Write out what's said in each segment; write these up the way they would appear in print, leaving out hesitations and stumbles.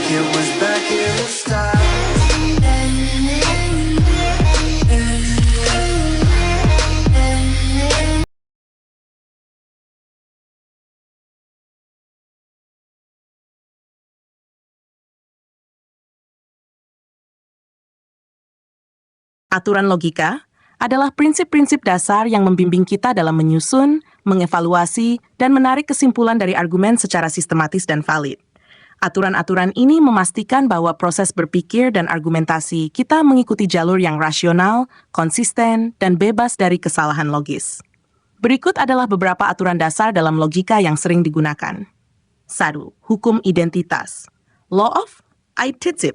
it was back in the start. Aturan logika adalah prinsip-prinsip dasar yang membimbing kita dalam menyusun, mengevaluasi, dan menarik kesimpulan dari argumen secara sistematis dan valid. Aturan-aturan ini memastikan bahwa proses berpikir dan argumentasi kita mengikuti jalur yang rasional, konsisten, dan bebas dari kesalahan logis. Berikut adalah beberapa aturan dasar dalam logika yang sering digunakan. 1. Hukum identitas. Law of identity.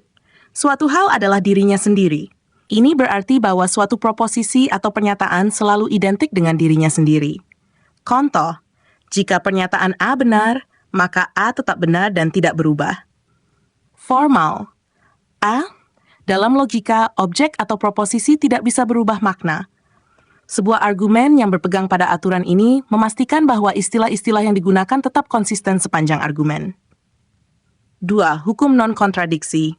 Suatu hal adalah dirinya sendiri. Ini berarti bahwa suatu proposisi atau pernyataan selalu identik dengan dirinya sendiri. Contoh, jika pernyataan A benar, maka A tetap benar dan tidak berubah. Formal. A, dalam logika, objek atau proposisi tidak bisa berubah makna. Sebuah argumen yang berpegang pada aturan ini memastikan bahwa istilah-istilah yang digunakan tetap konsisten sepanjang argumen. 2. Hukum non-kontradiksi.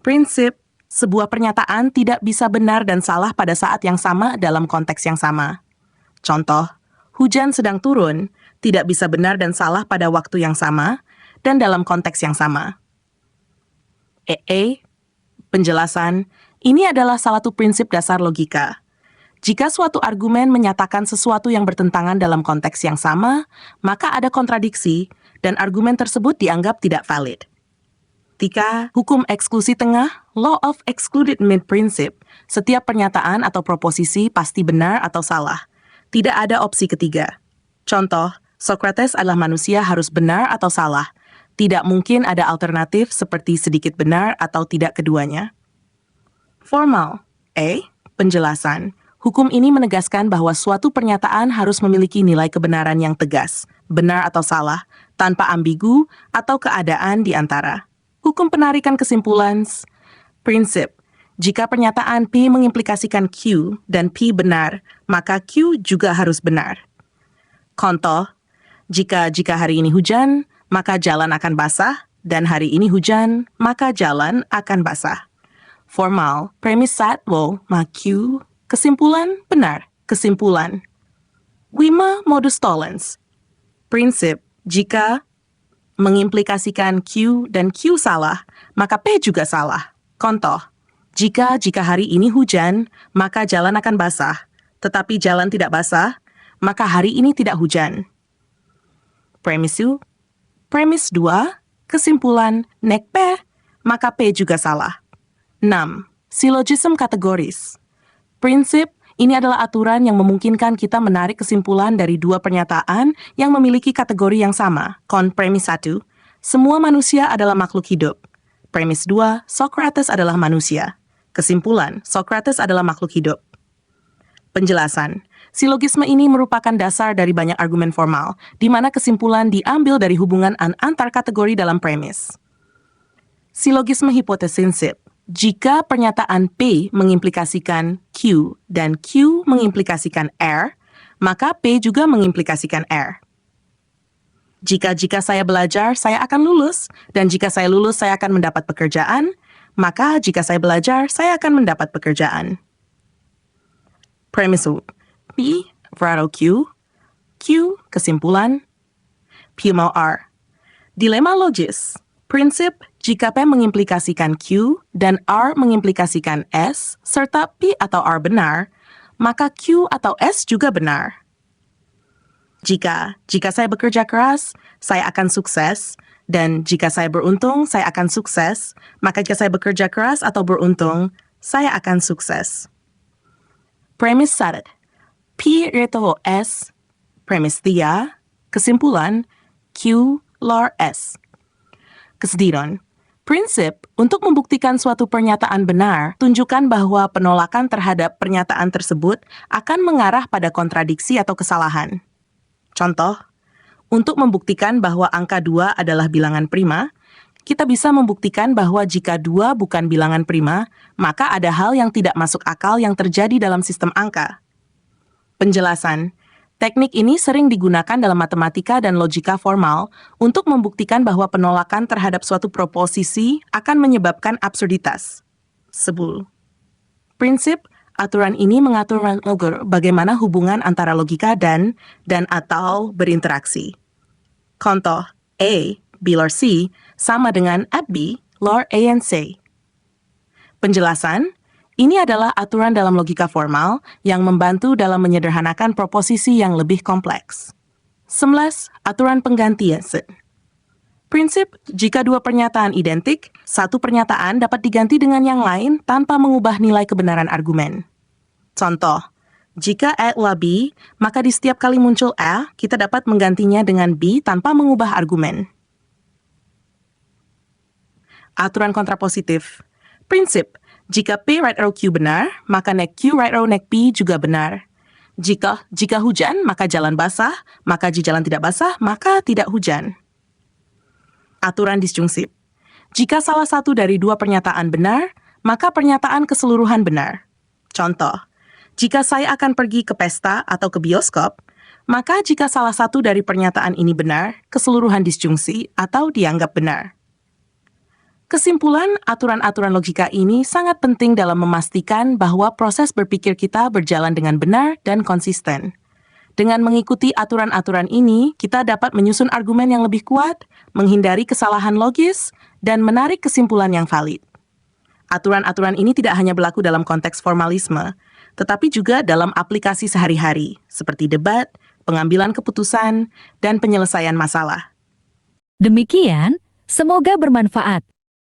Prinsip, sebuah pernyataan tidak bisa benar dan salah pada saat yang sama dalam konteks yang sama. Contoh, hujan sedang turun, tidak bisa benar dan salah pada waktu yang sama dan dalam konteks yang sama. Penjelasan, ini adalah salah satu prinsip dasar logika. Jika suatu argumen menyatakan sesuatu yang bertentangan dalam konteks yang sama, maka ada kontradiksi dan argumen tersebut dianggap tidak valid. 3. Hukum eksklusi tengah, Law of Excluded Mid Principle. Setiap pernyataan atau proposisi pasti benar atau salah. Tidak ada opsi ketiga. Contoh, Socrates adalah manusia harus benar atau salah. Tidak mungkin ada alternatif seperti sedikit benar atau tidak keduanya. Formal. Penjelasan. Hukum ini menegaskan bahwa suatu pernyataan harus memiliki nilai kebenaran yang tegas, benar atau salah, tanpa ambigu atau keadaan di antara. Hukum penarikan kesimpulan. Prinsip, jika pernyataan P mengimplikasikan Q dan P benar, maka Q juga harus benar. Contoh, jika hari ini hujan, maka jalan akan basah, dan hari ini hujan, maka jalan akan basah. Formal, premis satwo, ma Q, kesimpulan benar, kesimpulan. 5. Modus tollens. Prinsip, jika mengimplikasikan Q dan Q salah, maka P juga salah. Contoh, jika hari ini hujan, maka jalan akan basah, tetapi jalan tidak basah, maka hari ini tidak hujan. Premis 2, kesimpulan, nek P, maka P juga salah. 6. Syllogism kategoris. Prinsip, ini adalah aturan yang memungkinkan kita menarik kesimpulan dari dua pernyataan yang memiliki kategori yang sama. Premis 1, semua manusia adalah makhluk hidup. Premis 2, Socrates adalah manusia. Kesimpulan, Socrates adalah makhluk hidup. Penjelasan, silogisme ini merupakan dasar dari banyak argumen formal, di mana kesimpulan diambil dari hubungan antar kategori dalam premis. Silogisme hipotesinsip. Jika pernyataan P mengimplikasikan Q dan Q mengimplikasikan R, maka P juga mengimplikasikan R. Jika saya belajar, saya akan lulus, dan jika saya lulus, saya akan mendapat pekerjaan, maka jika saya belajar, saya akan mendapat pekerjaan. Premis P, Verado Q, Q, kesimpulan, P mau R. Dilema logis. Prinsip, jika P mengimplikasikan Q dan R mengimplikasikan S, serta P atau R benar, maka Q atau S juga benar. Jika saya bekerja keras, saya akan sukses, dan jika saya beruntung, saya akan sukses, maka jika saya bekerja keras atau beruntung, saya akan sukses. Premis 1. P reto S, premis 3, kesimpulan, Q lor S. Kesediron. Prinsip, untuk membuktikan suatu pernyataan benar, tunjukkan bahwa penolakan terhadap pernyataan tersebut akan mengarah pada kontradiksi atau kesalahan. Contoh, untuk membuktikan bahwa angka 2 adalah bilangan prima, kita bisa membuktikan bahwa jika 2 bukan bilangan prima, maka ada hal yang tidak masuk akal yang terjadi dalam sistem angka. Penjelasan, Teknik ini sering digunakan dalam matematika dan logika formal untuk membuktikan bahwa penolakan terhadap suatu proposisi akan menyebabkan absurditas. 10. Prinsip aturan ini mengatur bagaimana hubungan antara logika dan atau berinteraksi. Contoh, A, B lor C sama dengan AB B, lor A and C. Penjelasan, ini adalah aturan dalam logika formal yang membantu dalam menyederhanakan proposisi yang lebih kompleks. 11. Aturan penggantian. Prinsip, jika dua pernyataan identik, satu pernyataan dapat diganti dengan yang lain tanpa mengubah nilai kebenaran argumen. Contoh, jika A adalah B, maka di setiap kali muncul A, kita dapat menggantinya dengan B tanpa mengubah argumen. Aturan kontrapositif. Prinsip, jika P right arrow Q benar, maka nek Q right arrow nek P juga benar. Jika hujan, maka jalan basah, maka jika jalan tidak basah, maka tidak hujan. Aturan disjungsif. Jika salah satu dari dua pernyataan benar, maka pernyataan keseluruhan benar. Contoh, jika saya akan pergi ke pesta atau ke bioskop, maka jika salah satu dari pernyataan ini benar, keseluruhan disjungsi atau dianggap benar. Kesimpulan, aturan-aturan logika ini sangat penting dalam memastikan bahwa proses berpikir kita berjalan dengan benar dan konsisten. Dengan mengikuti aturan-aturan ini, kita dapat menyusun argumen yang lebih kuat, menghindari kesalahan logis, dan menarik kesimpulan yang valid. Aturan-aturan ini tidak hanya berlaku dalam konteks formalisme, tetapi juga dalam aplikasi sehari-hari, seperti debat, pengambilan keputusan, dan penyelesaian masalah. Demikian, semoga bermanfaat.